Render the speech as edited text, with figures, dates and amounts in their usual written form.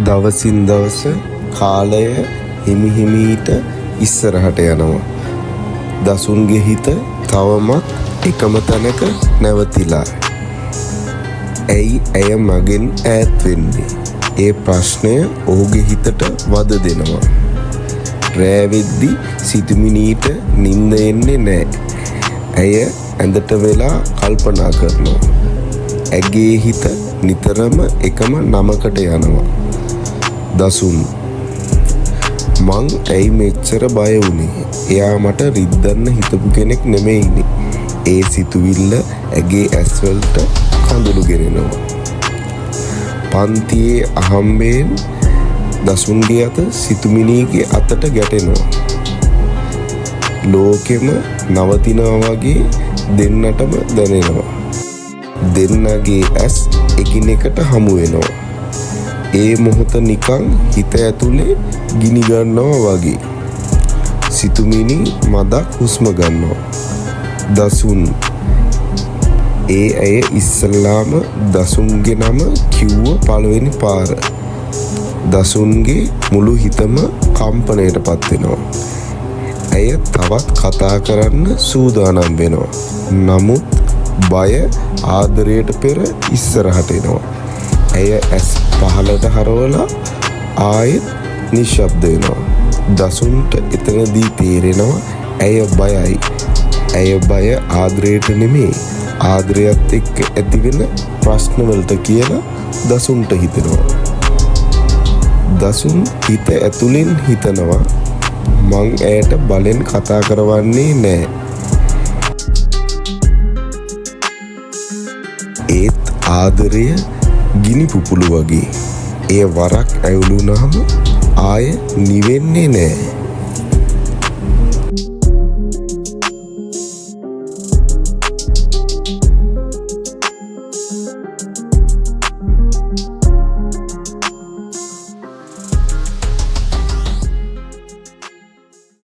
දවසින් දවස කාලය හිමිහිමීට ඉස්සරහට යනවා. දසුන්ගේ හිත තවමත් එකම තැනක නැවතිලා. ඇයි ඇය මගෙන් ඈත් වෙන්නේ? ඒ ප්‍රශ්නය ඔහුගේ හිතට වද දෙනවා. රෑවෙද්දි සිතුමිනීට නිින්ද එන්නේ නෑ. ඇය ඇඳට වෙලා කල්පනා කරනවා. ඇගේ හිත නිතරම එකම නමකට යනවා. දසුන්, මං ඇයි මෙච්චර බය වුනේ? එයා මට රිද්දන්න හිතපු කෙනෙක් නෙමෙයිනේ. ඒ සිතුවිල්ල ඇගේ ඇස්වලට කඳුළු ගෙනෙනවා. පන්තියේ අහම්බයෙන් දසුන්ගේ අත සිතුමිනීගේ අතට ගැටෙනවා. ලෝකෙම නවතිනවා වගේ දෙන්නටම දැනෙනවා. දෙන්නගේ ඇස් එකිනෙකට හමු වෙනවා. ඒ මොහොත නිකන් හිත ඇතුලේ ගිනි ගන්නවා වගේ. සිතුමිනී මදක් හුස්ම ගන්නවා. දසුන්, ඒ ඇය ඉස්සල්ලාම දසුන්ගේ නම කිව්ව පළවෙනි පාර. දසුන්ගේ මුළු හිතම කම්පනයට පත් වෙනවා. ඇය තවත් කතා කරන්න සූදානම් වෙනවා. නමුත් බය ආදරයට පෙර ඉස්සරහට එනවා. ඇය ඇස් පහළට හරවලා ආයෙත් නිශ්ශබ්ද වෙනවා. දසුන්ට එතනදී තේරෙනවා ඇය බයයි. ඇය බය ආදරයට නෙමේ, ආදරයත් එක්ක ඇතිවෙන ප්‍රශ්නවලට කියලා දසුන්ට හිතෙනවා. දසුන් හිත ඇතුලෙන් හිතනවා මං ඇයට බලෙන් කතා කරවන්නේ නෑ. ඒත් ආදරය ගිනි පුපුළු වගේ. එය වරක් ඇවුලුනහම ආය නිවෙන්නේ නෑ.